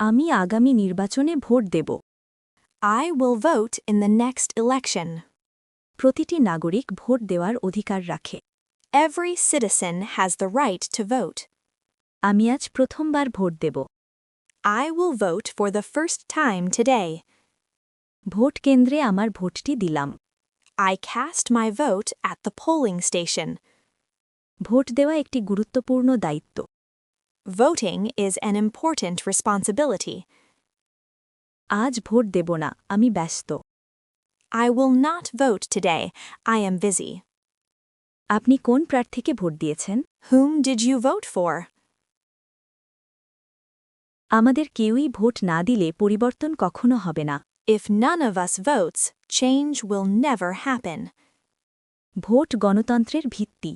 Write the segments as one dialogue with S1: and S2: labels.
S1: আমি আগামী নির্বাচনে ভোট দেব।
S2: I will vote in the next election.
S1: প্রতিটি নাগরিক ভোট দেওয়ার অধিকার রাখে।
S2: Every citizen has the right to vote.
S1: আমি আজ প্রথমবার ভোট দেব।
S2: I will vote for the first time today.
S1: Vote কেন্দ্রে আমার ভোটটি দিলাম।
S2: I cast my vote at the polling station.
S1: Vote দেওয়া একটি গুরুত্বপূর্ণ দায়িত্ব।
S2: Voting is an important responsibility.
S1: আজ ভোট দেব না, আমি ব্যস্ত।
S2: I will not vote today. I am busy.
S1: আপনি কোন প্রার্থীকে ভোট দিয়েছেন?
S2: Whom did you vote for?
S1: আমাদের কেউই ভোট না দিলে পরিবর্তন কখনো হবে না।
S2: If none of us votes, change will never happen.
S1: Vote গণতন্ত্রের ভিত্তি।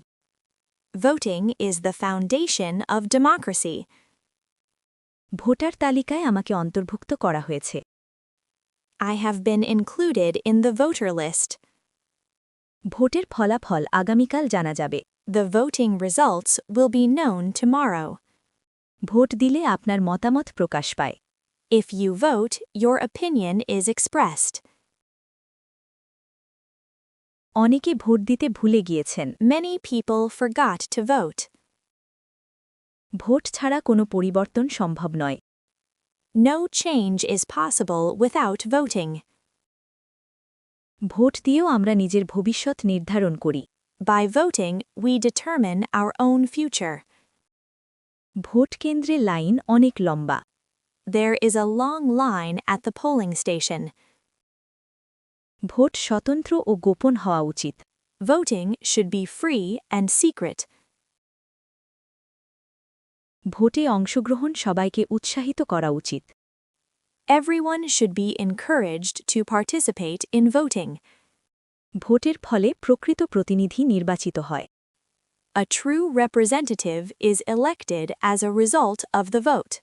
S2: Voting is the foundation of democracy.
S1: Voter তালিকায় আমাকে অন্তর্ভুক্ত করা হয়েছে।
S2: I have been included in the voter list.
S1: ভোটের ফলাফল আগামীকাল জানা যাবে।
S2: The voting results will be known tomorrow.
S1: Vote দিলে আপনার মতামত প্রকাশ পায়।
S2: If you vote, your opinion is expressed.
S1: অনেকে ভোট দিতে ভুলে গিয়েছেন।
S2: Many people forgot to vote.
S1: Vote ছাড়া কোনো পরিবর্তন সম্ভব নয়।
S2: No change is possible without voting.
S1: Vote দিয়েও আমরা নিজের ভবিষ্যৎ নির্ধারণ করি।
S2: By voting, we determine our own future.
S1: Vote কেন্দ্রে লাইন অনেক লম্বা।
S2: There is a long line at the polling station.
S1: Vote স্বতন্ত্র ও গোপন হওয়া উচিত।
S2: Voting should be free and secret.
S1: ভোটে অংশগ্রহণ সবাইকে উৎসাহিত করা উচিত।
S2: Everyone should be encouraged to participate in voting.
S1: ভোটের ফলে প্রকৃত প্রতিনিধি নির্বাচিত হয়।
S2: A true representative is elected as a result of the vote.